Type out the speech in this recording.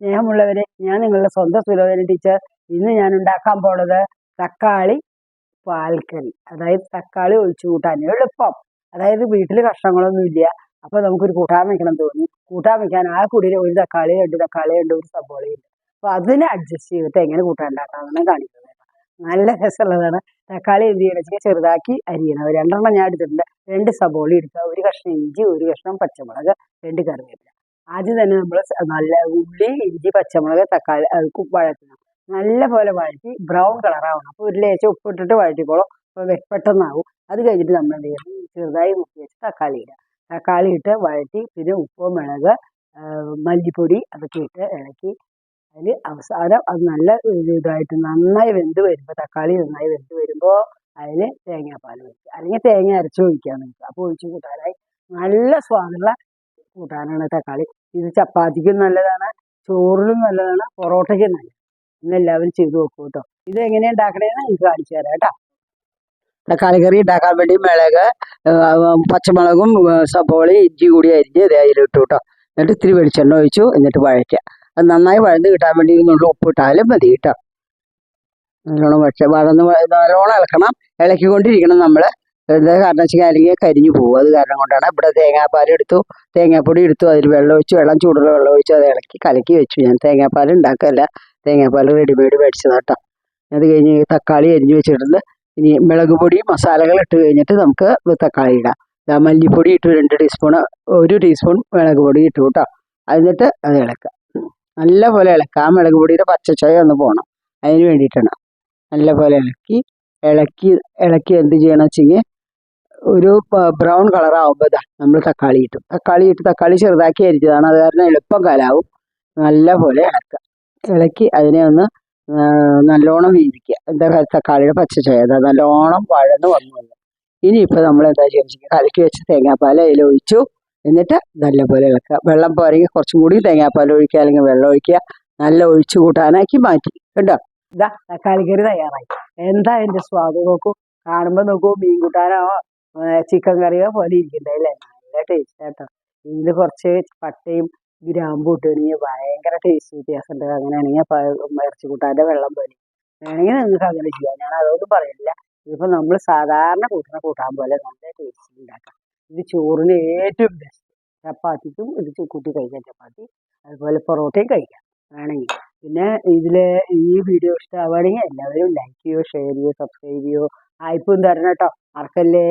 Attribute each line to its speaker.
Speaker 1: സ്നേഹമുള്ളവരെ, ഞാൻ നിങ്ങളുടെ സ്വന്തം സുലോചന ടീച്ചർ. ഇന്ന് ഞാൻ ഉണ്ടാക്കാൻ പോണത് തക്കാളി പാൽക്കറി, അതായത് തക്കാളി ഒഴിച്ചു കൂട്ടാൻ എളുപ്പം. അതായത് വീട്ടിൽ കഷ്ണങ്ങളൊന്നും ഇല്ല, അപ്പൊ നമുക്കൊരു കൂട്ടാൻ വെക്കണം തോന്നി. കൂട്ടാൻ വെക്കാൻ ആ കൂടി ഒരു തക്കാളി, രണ്ട് തക്കാളി, ഒരു സബോളയുണ്ട്. അപ്പൊ അതിനെ അഡ്ജസ്റ്റ് ചെയ്തിട്ട് എങ്ങനെ കൂട്ടാൻ ഉണ്ടാക്കാമെന്ന് കാണിക്കുന്നത്. നല്ല രസമുള്ളതാണ്. തക്കാളി എന്ത് ചെയ്യണം വെച്ചാൽ ചെറുതാക്കി അരിയണം. രണ്ടെണ്ണം ഞാൻ എടുത്തിട്ടുണ്ട്. രണ്ട് സബോള എടുക്കുക, ഒരു കഷ്ണം ഇഞ്ചി, ഒരു കഷ്ണം പച്ചമുളക്, രണ്ട് കറിവേപ്പില. ആദ്യം തന്നെ നമ്മൾ നല്ല ഉള്ളി, ഇഞ്ചി, പച്ചമുളക്, തക്കാളി വഴറ്റണം. നല്ല പോലെ വഴറ്റി ബ്രൗൺ കളറാവണം. അപ്പോൾ ഒരു ലേശം ഉപ്പിട്ടിട്ട് വഴറ്റിക്കോളും, അപ്പോൾ പെട്ടെന്നാവും. അത് കഴിഞ്ഞിട്ട് നമ്മൾ എന്ത് ചെയ്യണം, ചെറുതായി മുക്കി വെച്ച് തക്കാളി ഇടുക. തക്കാളി ഇട്ട് വഴറ്റി പിന്നെ ഉപ്പ്, മുളക്, മല്ലിപ്പൊടി അതൊക്കെ ഇട്ട് ഇളക്കി അതിൽ അവസാനം അത് നല്ല ഇതായിട്ട് നന്നായി വെന്ത് വരുമ്പോൾ, തക്കാളി നന്നായി വെന്ത് വരുമ്പോൾ അതിൽ തേങ്ങാപ്പാൽ ഒഴിക്കുക, അല്ലെങ്കിൽ തേങ്ങ അരച്ച് ഒഴിക്കാൻ നോക്കുക. അപ്പോൾ ഒഴിച്ച് കൂട്ടാനായി നല്ല സ്വാദുള്ള കൂട്ടാനാണ് തക്കാളി. ഇത് ചപ്പാത്തിക്കും നല്ലതാണ്, ചോറിനും നല്ലതാണ്, പൊറോട്ടയ്ക്കും നല്ലതാണ്. ഇന്ന് എല്ലാവരും ചെയ്ത് നോക്കൂ കേട്ടോ. ഇത് എങ്ങനെയാണ് ഉണ്ടാക്കണേന്ന് എനിക്ക് കാണിച്ചു തരാം കേട്ടോ. തക്കാളി കറി ഉണ്ടാക്കാൻ വേണ്ടി മുളക്, പച്ചമുളകും സബോളയും ഇഞ്ചി കൂടി അരിഞ്ഞ് അതിലിട്ടു കേട്ടോ. എന്നിട്ട് ഇത്തിരി വെളിച്ചെണ്ണ ഒഴിച്ചു, എന്നിട്ട് വഴറ്റുക. അത് നന്നായി വഴന്ന് കിട്ടാൻ വേണ്ടി നമ്മൾ ഉപ്പിട്ടാലും മതി കേട്ടോ. നല്ലോണം നല്ലോണം ഇളക്കണം, ഇളക്കിക്കൊണ്ടിരിക്കണം നമ്മൾ. എന്താ കാരണം വെച്ചാൽ അല്ലെങ്കിൽ കരിഞ്ഞു പോകും. അത് കാരണം കൊണ്ടാണ്. ഇവിടെ തേങ്ങാപ്പാൽ എടുത്തു, തേങ്ങാപ്പൊടി എടുത്തു, അതിൽ വെള്ളം ഒഴിച്ചു, ചൂടുള്ള വെള്ളം ഒഴിച്ചു, അത് ഇളക്കി കലക്കി വെച്ചു. ഞാൻ തേങ്ങാപ്പാൽ ഉണ്ടാക്കുകയല്ല, തേങ്ങാപ്പാൽ റെഡിമെയ്ഡ് മേടിച്ചതാട്ടോ. അത് കഴിഞ്ഞ് തക്കാളി അരിഞ്ഞു വെച്ചിട്ടുണ്ട്. ഇനി മുളക് പൊടി മസാലകൾ ഇട്ട് കഴിഞ്ഞിട്ട് നമുക്ക് തക്കാളി ഇടാം. മല്ലിപ്പൊടി ഇട്ടു 2 ടീസ്പൂൺ, 1 ടീസ്പൂൺ മുളക് പൊടി ഇട്ടു കേട്ടോ. എന്നിട്ട് അത് ഇളക്കുക, നല്ല പോലെ ഇളക്കുക. ആ മുളക് പൊടിയുടെ പച്ചച്ചോയ ഒന്ന് പോകണം, അതിന് വേണ്ടിയിട്ടാണ്. നല്ല പോലെ ഇളക്കി എന്ത് ചെയ്യണം വെച്ചെങ്കിൽ ഒരു ബ്രൗൺ കളറാവുമ്പോൾ നമ്മൾ തക്കാളി ഇട്ടു. തക്കാളി ചെറുതാക്കി അരിച്ചതാണ്, അത് കാരണം എളുപ്പം കലാവും. നല്ല പോലെ ഇളക്കി അതിനെ ഒന്ന് നല്ലോണം വേവിക്കുക. എന്താ തക്കാളിയുടെ പച്ചച്ചോയ നല്ലോണം വഴന്ന് വന്നു. ഇനിയിപ്പോൾ നമ്മൾ എന്താ ചെയ്യുക, കലക്കി വെച്ച് തേങ്ങാപ്പാൽ അതിൽ ഒഴിച്ചു. എന്നിട്ട് നല്ലപോലെ ഇളക്കുക. വെള്ളം പോരെങ്കിൽ കുറച്ചും കൂടി തേങ്ങാപ്പാൽ ഒഴിക്കുക, അല്ലെങ്കിൽ വെള്ളം ഒഴിക്കുക. നല്ല ഒഴിച്ചു കൂട്ടാനാക്കി മാറ്റി കേട്ടോ. ഇതാ തക്കാളി കറി തയ്യാറായി. എന്താ എൻ്റെ സ്വാദ് നോക്കൂ, കാണുമ്പോൾ നോക്കൂ, മീൻ കൂട്ടാനോ ചിക്കൻ കറിയോ പോലെ ഇരിക്കണ്ടല്ലേ. നല്ല ടേസ്റ്റ് കേട്ടോ. ഇതിൽ കുറച്ച് പട്ടയും ഗ്രാമ്പും ഇട്ടുകയാണെങ്കിൽ ഭയങ്കര ടേസ്റ്റ് വ്യത്യാസമുണ്ട്. അങ്ങനെയാണെങ്കിൽ ഇറച്ചി കൂട്ടാൻ്റെ വെള്ളം പോലെ വേണമെങ്കിൽ നിങ്ങൾക്ക് അങ്ങനെ ചെയ്യാം. ഞാൻ അതൊന്നും പറയുന്നില്ല. ഇതിപ്പോൾ നമ്മൾ സാധാരണ കൂട്ടാൻ പോലെ നല്ല ടേസ്റ്റ് ഉണ്ടാക്കാം. ഇത് ചോറിന് ഏറ്റവും ബെസ്റ്റ്. ചപ്പാത്തിക്കും ഇത് കൂട്ടി കഴിക്കാം, ചപ്പാത്തി അതുപോലെ പൊറോട്ടയും കഴിക്കാം വേണമെങ്കിൽ. പിന്നെ ഇതിൽ ഈ വീഡിയോ ഇഷ്ടമാവുകയാണെങ്കിൽ എല്ലാവരും ലൈക്ക് ചെയ്യുകയോ, ഷെയർ ചെയ്യുകയോ, സബ്സ്ക്രൈബ് ചെയ്യുകയോ, ആയിപ്പും തരണം കേട്ടോ, മറക്കല്ലേ.